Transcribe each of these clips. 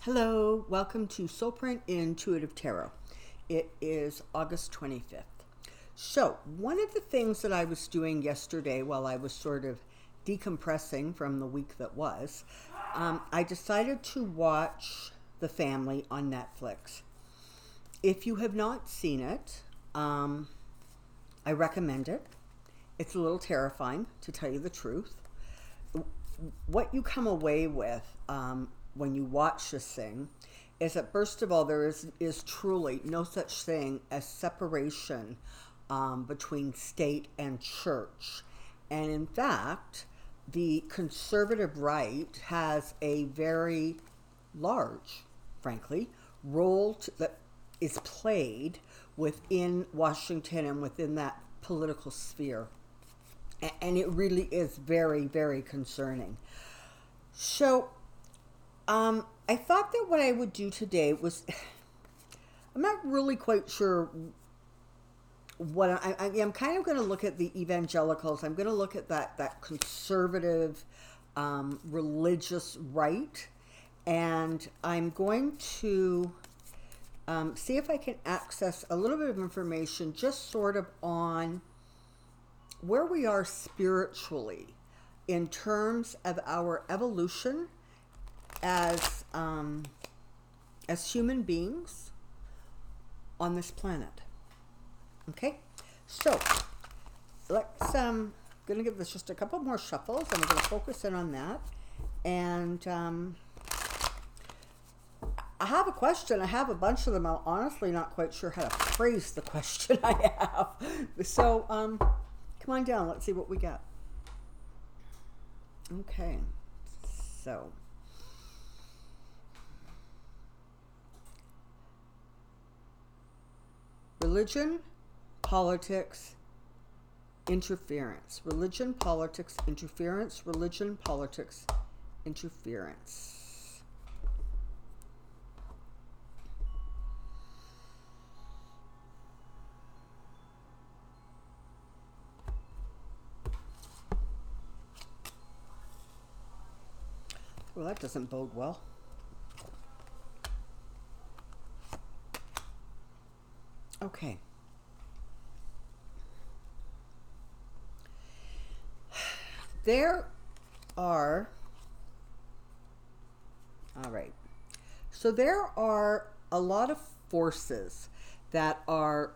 Hello, welcome to Soulprint Intuitive Tarot. It is August 25th. So, one of the things that I was doing yesterday while I was sort of decompressing from the week that was, I decided to watch The Family on Netflix. If you have not seen it, I recommend it. It's a little terrifying, to tell you the truth. What you come away with when you watch this thing is that, first of all, there is truly no such thing as separation between state and church. And in fact, the conservative right has a very large, frankly, role that is played within Washington and within that political sphere. And it really is very, very concerning. So, I thought that what I would do today was, I'm not really quite sure what I'm kind of going to look at the evangelicals. I'm going to look at that conservative, religious right, and I'm going to see if I can access a little bit of information just sort of on where we are spiritually in terms of our evolution as human beings on this planet. Okay, so let's gonna give this just a couple more shuffles, and we're gonna focus in on that. And I have a question. I have a bunch of them. I'm honestly not quite sure how to phrase the question I have. So come on down. Let's see what we got. Okay, so religion, politics, interference. Religion, politics, interference. Religion, politics, interference. Well, that doesn't bode well. Okay. There are, all right. So there are a lot of forces that are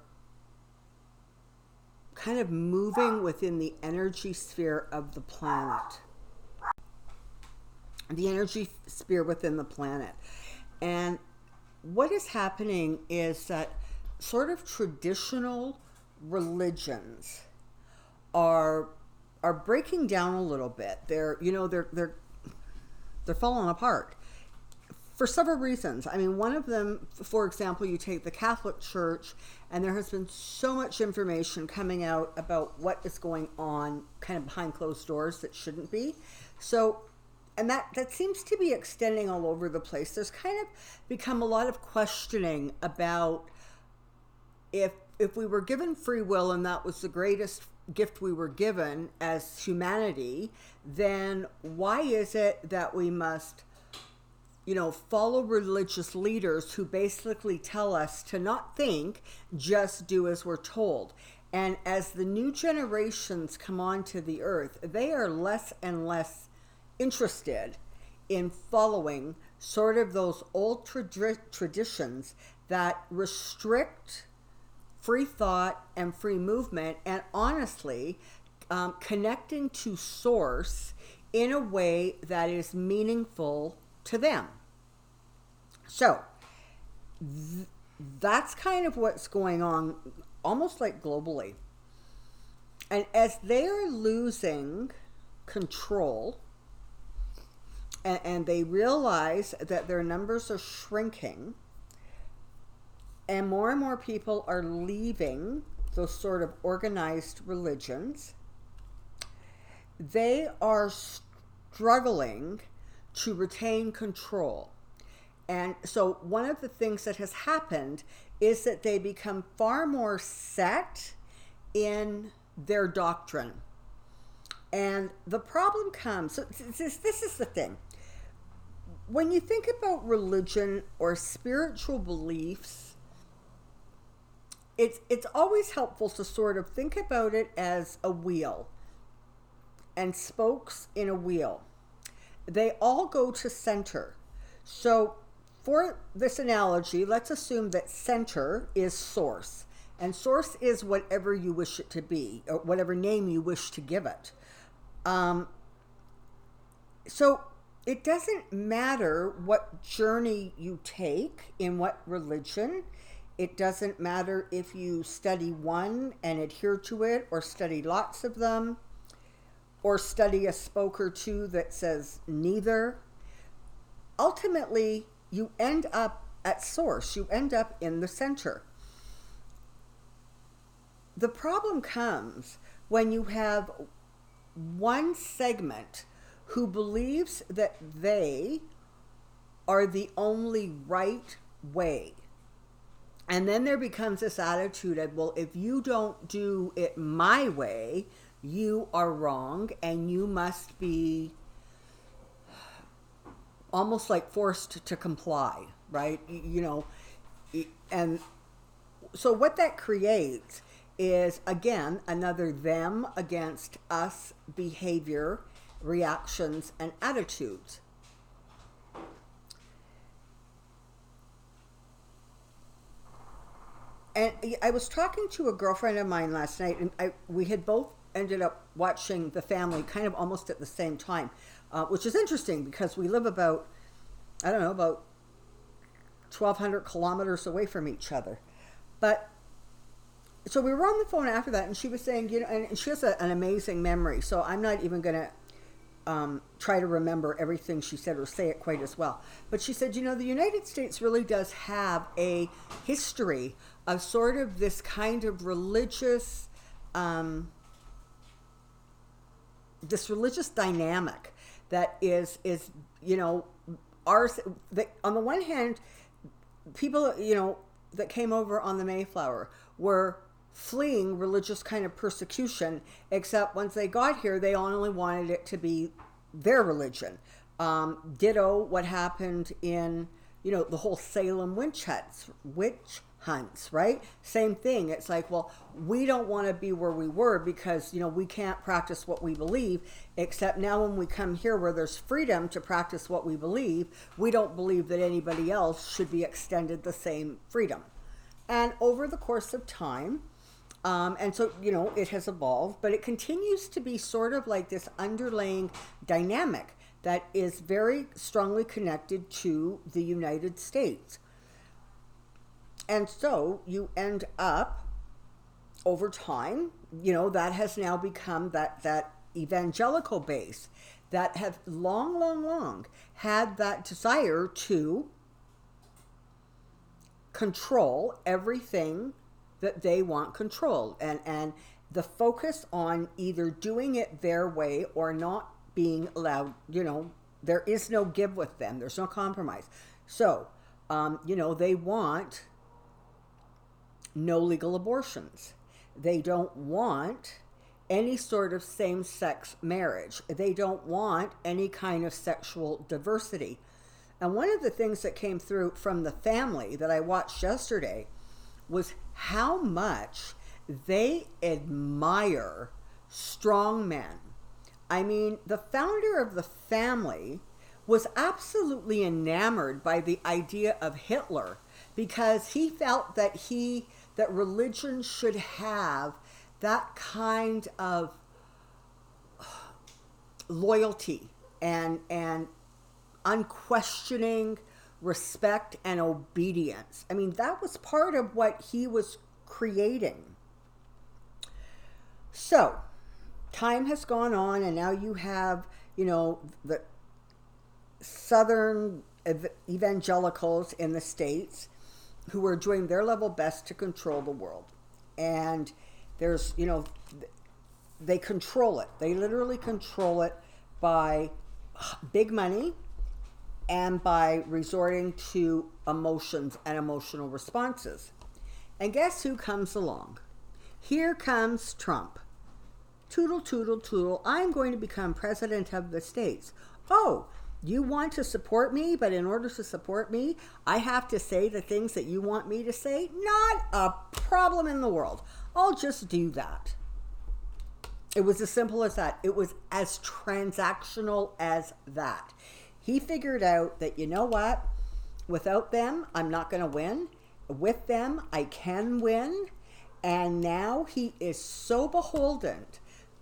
kind of moving within the energy sphere of the planet. The energy sphere within the planet. And what is happening is that sort of traditional religions are breaking down a little bit. They're falling apart for several reasons. I mean, one of them, for example, you take the Catholic Church, and there has been so much information coming out about what is going on kind of behind closed doors that shouldn't be. So, and that seems to be extending all over the place. There's kind of become a lot of questioning about if we were given free will and that was the greatest gift we were given as humanity, then why is it that we must, follow religious leaders who basically tell us to not think, just do as we're told? And as the new generations come onto the earth, they are less and less interested in following sort of those old traditions that restrict free thought and free movement, and honestly, connecting to source in a way that is meaningful to them. So that's kind of what's going on, almost like globally. And as they're losing control, and they realize that their numbers are shrinking, and more people are leaving those sort of organized religions, they are struggling to retain control. And so one of the things that has happened is that they become far more set in their doctrine. And the problem comes, so this is the thing. when you think about religion or spiritual beliefs, it's always helpful to sort of think about it as a wheel and spokes in a wheel. They all go to center. So for this analogy, let's assume that center is source. And source is whatever you wish it to be, or whatever name you wish to give it. So it doesn't matter what journey you take in what religion. It doesn't matter if you study one and adhere to it, or study lots of them, or study a spoke or two that says neither. Ultimately, you end up at source. You end up in the center. The problem comes when you have one segment who believes that they are the only right way. And then there becomes this attitude of, well, if you don't do it my way, you are wrong, and you must be almost like forced to comply, right? And so what that creates is, again, another them against us behavior, reactions, and attitudes. And I was talking to a girlfriend of mine last night, and we had both ended up watching The Family kind of almost at the same time, which is interesting because we live about 1,200 kilometers away from each other. But so we were on the phone after that, and she was saying, and she has an amazing memory, so I'm not even going to try to remember everything she said or say it quite as well. But she said, the United States really does have a history of sort of this kind of religious, this religious dynamic that is ours. That on the one hand, people, that came over on the Mayflower were fleeing religious kind of persecution, except once they got here, they only wanted it to be their religion. Ditto what happened in, the whole Salem witch hunts, right? Same thing. It's like, well, we don't want to be where we were because, we can't practice what we believe, except now when we come here where there's freedom to practice what we believe, we don't believe that anybody else should be extended the same freedom. And over the course of time, and so, it has evolved, but it continues to be sort of like this underlying dynamic that is very strongly connected to the United States. And so you end up, over time, that has now become that evangelical base that have long had that desire to control everything that they want controlled, and the focus on either doing it their way or not being allowed, there is no give with them. There's no compromise. So, they want no legal abortions. They don't want any sort of same-sex marriage. They don't want any kind of sexual diversity. And one of the things that came through from The Family that I watched yesterday was how much they admire strong men. I mean, the founder of The Family was absolutely enamored by the idea of Hitler because he felt that religion should have that kind of loyalty and unquestioning respect and obedience. I mean, that was part of what he was creating. So, time has gone on, and now you have, the Southern evangelicals in the States who are doing their level best to control the world. And there's, they control it. They literally control it by big money and by resorting to emotions and emotional responses. And guess who comes along? Here comes Trump. Toodle, toodle, toodle. I'm going to become president of the States. Oh, You want to support me, but in order to support me, I have to say the things that you want me to say? Not a problem in the world. I'll just do that. It was as simple as that. It was as transactional as that. He figured out that, you know what? Without them, I'm not going to win. With them, I can win. And now he is so beholden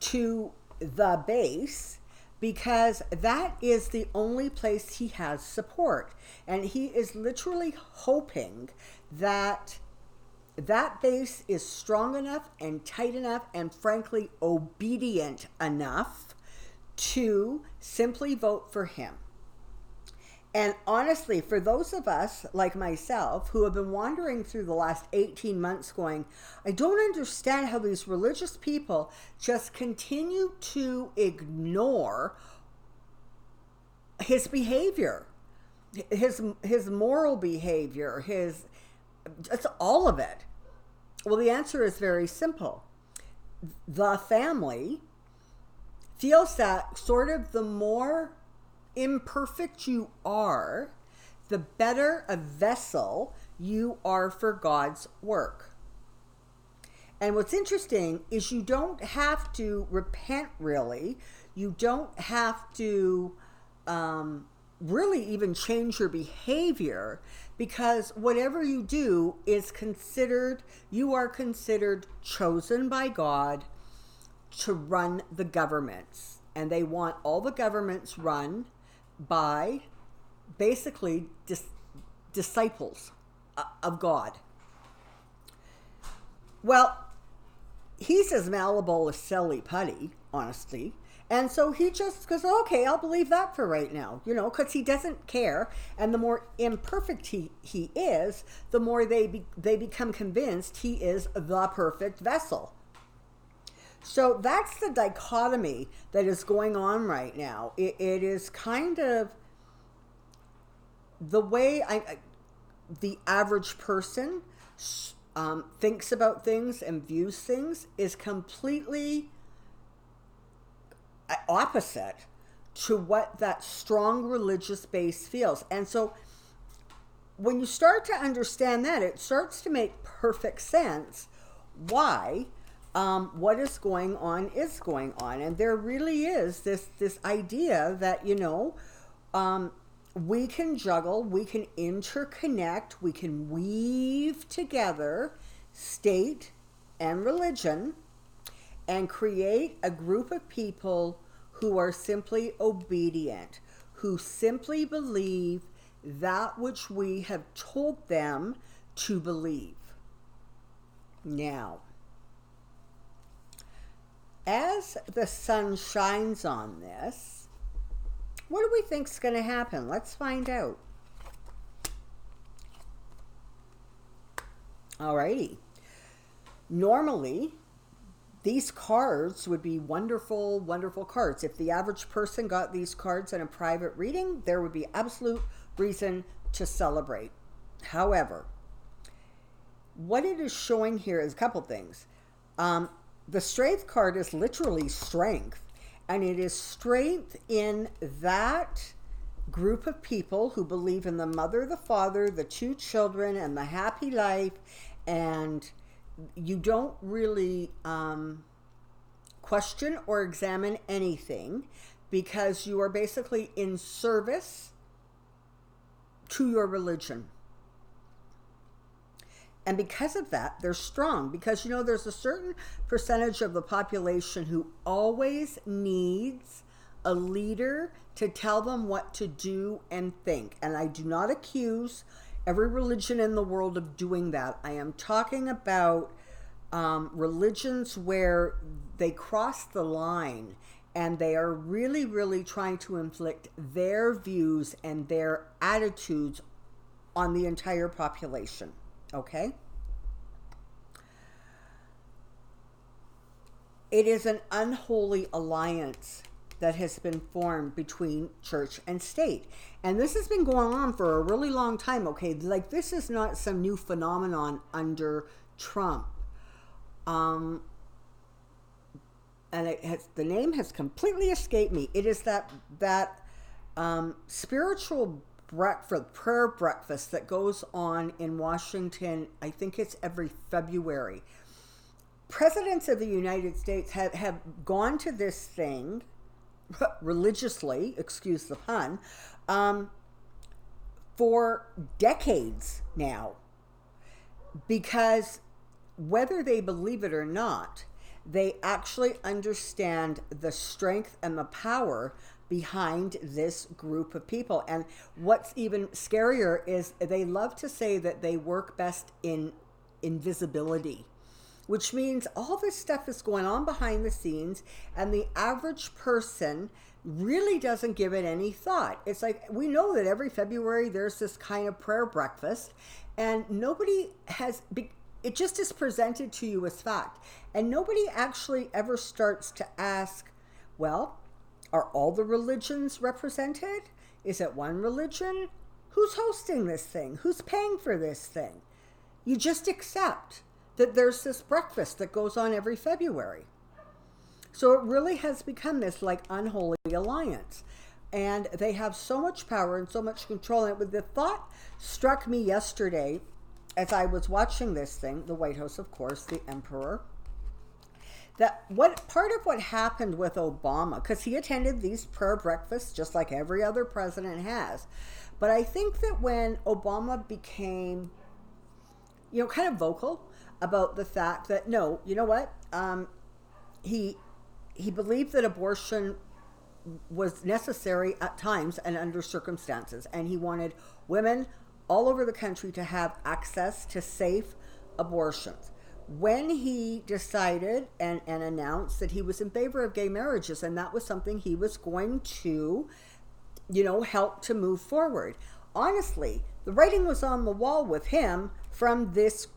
to the base because that is the only place he has support. And he is literally hoping that that base is strong enough and tight enough and frankly obedient enough to simply vote for him. And honestly, for those of us like myself who have been wandering through the last 18 months going, I don't understand how these religious people just continue to ignore his behavior, his moral behavior, it's all of it. Well, the answer is very simple. The family feels that sort of the more imperfect you are, the better a vessel you are for God's work. And what's interesting is you don't have to repent, really. You don't have to really even change your behavior, because whatever you do is considered, you are considered chosen by God to run the governments. And they want all the governments run by basically disciples of God. Well, he's as malleable as silly putty, honestly. And so he just goes, okay, I'll believe that for right now, because he doesn't care. And the more imperfect he is, the more they become convinced he is the perfect vessel. So that's the dichotomy that is going on right now. It is kind of the way the average person thinks about things and views things is completely opposite to what that strong religious base feels. And so when you start to understand that, it starts to make perfect sense why what is going on is going on. And there really is this idea that, we can juggle, we can interconnect, we can weave together state and religion and create a group of people who are simply obedient, who simply believe that which we have told them to believe. Now, as the sun shines on this, what do we think is going to happen? Let's find out. Alrighty. Normally, these cards would be wonderful, wonderful cards. If the average person got these cards in a private reading, there would be absolute reason to celebrate. However, what it is showing here is a couple things. The strength card is literally strength, and it is strength in that group of people who believe in the mother, the father, the two children, and the happy life, and you don't really question or examine anything because you are basically in service to your religion. And because of that, they're strong. Because, there's a certain percentage of the population who always needs a leader to tell them what to do and think. And I do not accuse every religion in the world of doing that. I am talking about religions where they cross the line and they are really, really trying to inflict their views and their attitudes on the entire population. Okay? It is an unholy alliance that has been formed between church and state. And this has been going on for a really long time, okay? Like, this is not some new phenomenon under Trump. And the name has completely escaped me. It is that spiritual breakfast, prayer breakfast that goes on in Washington. I think it's every February. Presidents of the United States have gone to this thing religiously, excuse the pun, for decades now. Because whether they believe it or not, they actually understand the strength and the power behind this group of people. And what's even scarier is they love to say that they work best in invisibility, which means all this stuff is going on behind the scenes and the average person really doesn't give it any thought. It's like, we know that every February there's this kind of prayer breakfast, and nobody has, it just is presented to you as fact. And nobody actually ever starts to ask, well, are all the religions represented? Is it one religion? Who's hosting this thing? Who's paying for this thing? You just accept that there's this breakfast that goes on every February. So it really has become this like unholy alliance. And they have so much power and so much control. And the thought struck me yesterday as I was watching this thing, the White House, of course, the emperor, that what part of what happened with Obama, because he attended these prayer breakfasts just like every other president has. But I think that when Obama became, kind of vocal about the fact that, no, you know what, he believed that abortion was necessary at times and under circumstances, and he wanted women all over the country to have access to safe abortions. When he decided and announced that he was in favor of gay marriages, and that was something he was going to, help to move forward. Honestly, the writing was on the wall with him from this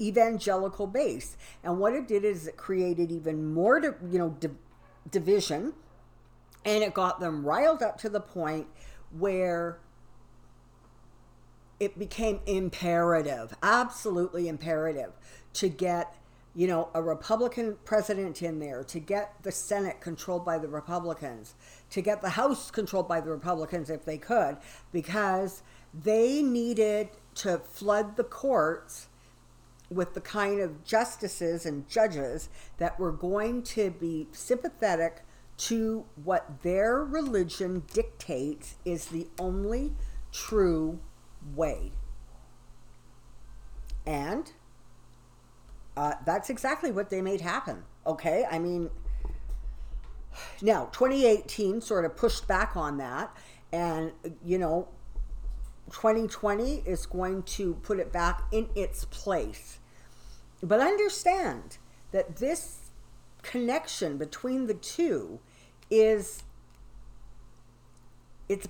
evangelical base. And what it did is it created even more, division, and it got them riled up to the point where it became imperative, absolutely imperative, to get, a Republican president in there, to get the Senate controlled by the Republicans, to get the House controlled by the Republicans if they could, because they needed to flood the courts with the kind of justices and judges that were going to be sympathetic to what their religion dictates is the only true way. And that's exactly what they made happen. Okay, I mean, now 2018 sort of pushed back on that, and 2020 is going to put it back in its place. But understand that this connection between the two it's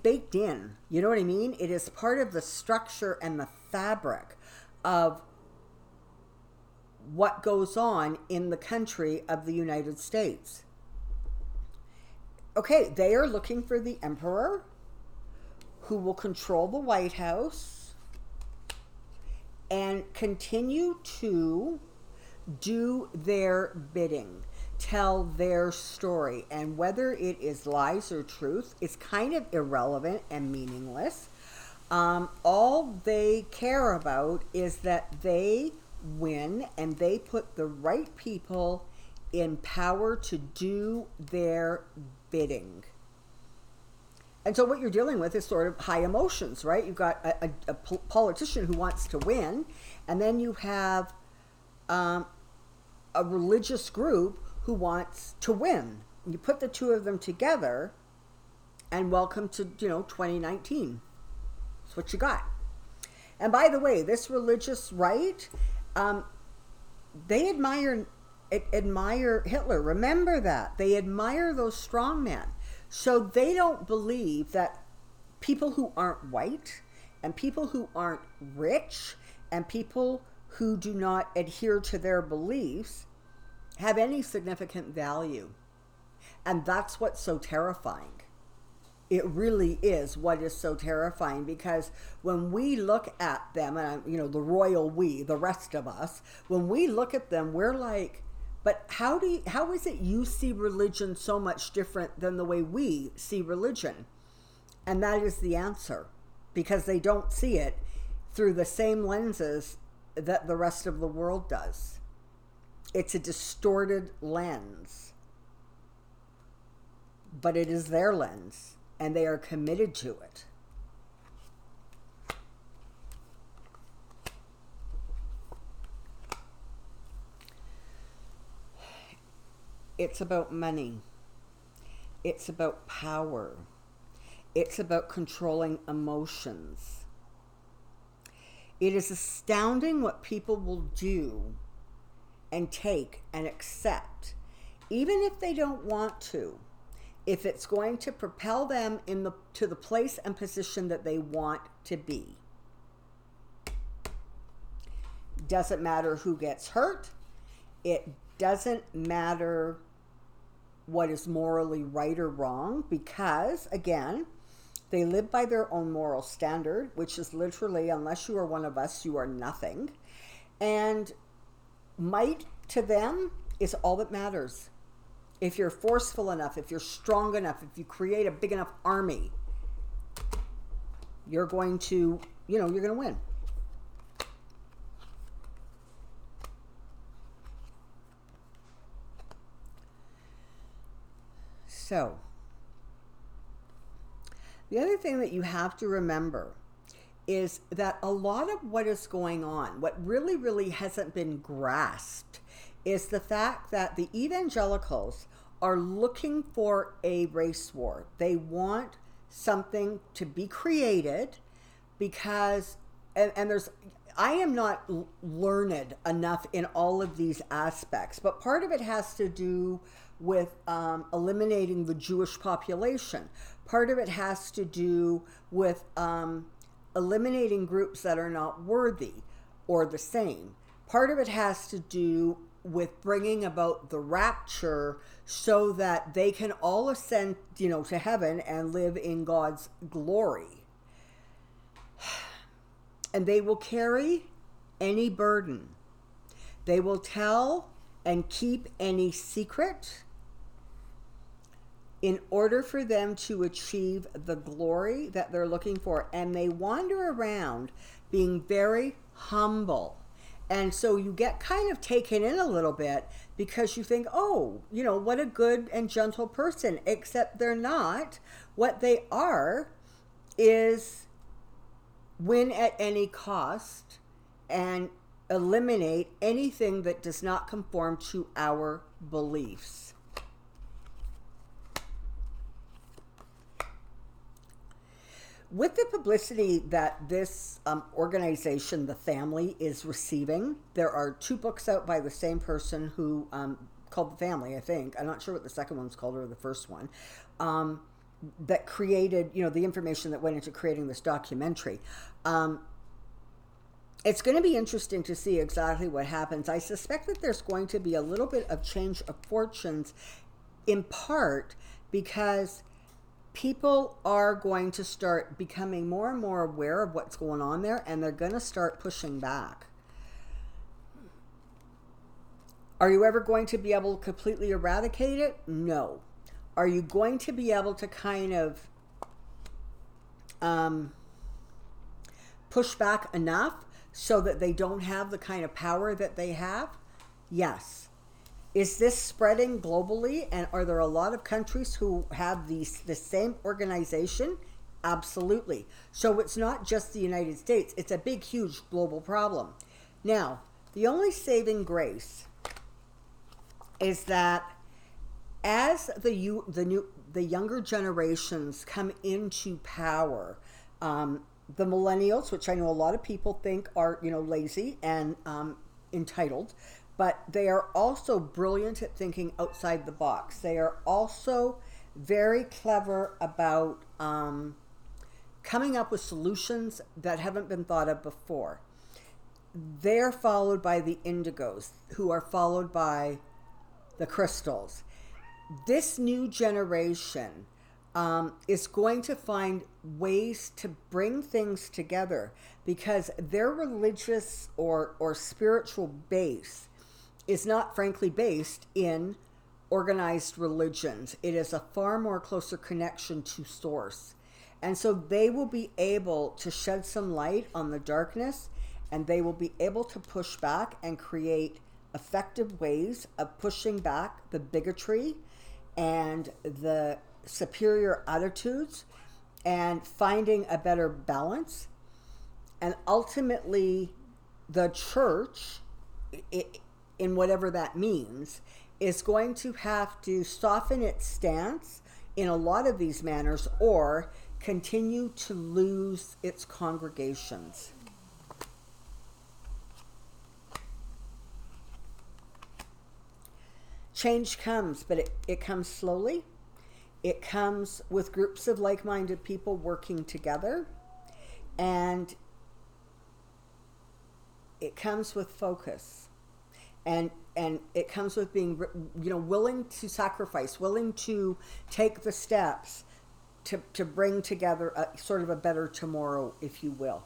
baked in. You know what I mean? It is part of the structure and the fabric of what goes on in the country of the United States. Okay, they are looking for the emperor who will control the White House and continue to do their bidding, tell their story. And whether it is lies or truth is kind of irrelevant and meaningless. All they care about is that they win and they put the right people in power to do their bidding. And so what you're dealing with is sort of high emotions, right? You've got a politician who wants to win, and then you have a religious group who wants to win. You put the two of them together, and welcome to 2019. That's what you got. And by the way, this religious right, they admire Hitler. Remember that. They admire those strong men. So they don't believe that people who aren't white and people who aren't rich and people who do not adhere to their beliefs have any significant value. And that's what's so terrifying. It really is what is so terrifying, because when we look at them, and the royal we, the rest of us, when we look at them, we're like, but how is it you see religion so much different than the way we see religion? And that is the answer, because they don't see it through the same lenses that the rest of the world does. It's a distorted lens, but it is their lens, and they are committed to it. It's about money. It's about power. It's about controlling emotions. It is astounding what people will do and take and accept, even if they don't want to, if it's going to propel them to the place and position that they want to be. Doesn't matter who gets hurt. It doesn't matter what is morally right or wrong, because, again, they live by their own moral standard, which is literally, unless you are one of us, you are nothing. And might to them is all that matters. If you're forceful enough, if you're strong enough, if you create a big enough army, you're going to, you're going to win. So, the other thing that you have to remember is that a lot of what is going on, what really, really hasn't been grasped, is the fact that the evangelicals are looking for a race war. They want something to be created because, and there's, I am not learned enough in all of these aspects, but part of it has to do with eliminating the Jewish population. Part of it has to do with eliminating groups that are not worthy or the same. Part of it has to do with bringing about the rapture so that they can all ascend, to heaven and live in God's glory. And they will carry any burden. They will tell and keep any secret in order for them to achieve the glory that they're looking for. And they wander around being very humble. And so you get kind of taken in a little bit because you think, oh, what a good and gentle person, except they're not. What they are is win at any cost and eliminate anything that does not conform to our beliefs. With the publicity that this organization, the family, is receiving, there are 2 books out by the same person who called The Family, I think. I'm not sure what the second one's called or the first one, that created, the information that went into creating this documentary. It's going to be interesting to see exactly what happens. I suspect that there's going to be a little bit of change of fortunes, in part because people are going to start becoming more and more aware of what's going on there, and they're going to start pushing back. Are you ever going to be able to completely eradicate it? No. Are you going to be able to kind of push back enough so that they don't have the kind of power that they have? Yes. Is this spreading globally, and are there a lot of countries who have the same organization? Absolutely. So it's not just the United States. It's a big, huge global problem. Now, the only saving grace is that as the younger generations come into power, the millennials, which I know a lot of people think are lazy and entitled, but they are also brilliant at thinking outside the box. They are also very clever about coming up with solutions that haven't been thought of before. They're followed by the indigos, who are followed by the crystals. This new generation is going to find ways to bring things together because their religious or spiritual base is not frankly based in organized religions. It is a far more closer connection to source. And so they will be able to shed some light on the darkness, and they will be able to push back and create effective ways of pushing back the bigotry and the superior attitudes and finding a better balance. And ultimately, the church, in whatever that means, is going to have to soften its stance in a lot of these manners or continue to lose its congregations. Change comes, but it comes slowly. It comes with groups of like-minded people working together, and it comes with focus, and it comes with being, willing to sacrifice, willing to take the steps to bring together a sort of a better tomorrow, if you will.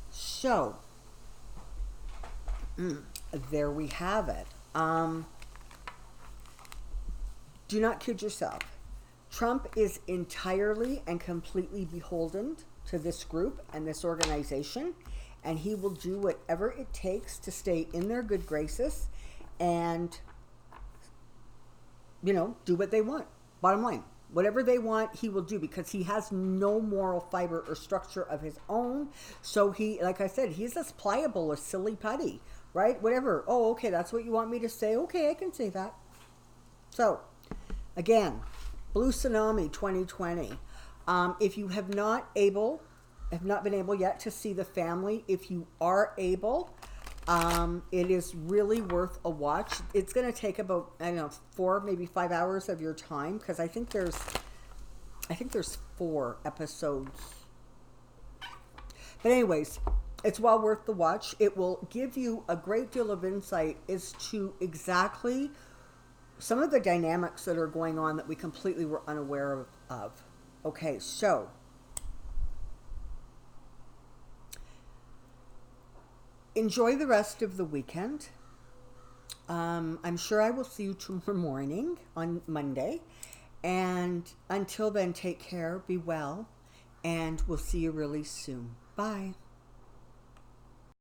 So there we have it. Do not kid yourself. Trump is entirely and completely beholden to this group and this organization, and he will do whatever it takes to stay in their good graces and, do what they want. Bottom line, whatever they want, he will do, because he has no moral fiber or structure of his own. So he, like I said, he's as pliable as silly putty, right? Whatever. Oh, okay, that's what you want me to say. Okay, I can say that. So, again, Blue Tsunami 2020. If you have not been able yet to see the family, if you are able, it is really worth a watch. It's going to take about, 4, maybe 5 hours of your time, because I think there's 4 episodes. But anyways, it's well worth the watch. It will give you a great deal of insight as to exactly some of the dynamics that are going on that we completely were unaware of. Okay, so enjoy the rest of the weekend. I'm sure I will see you tomorrow morning on Monday. And until then, take care, be well, and we'll see you really soon. Bye.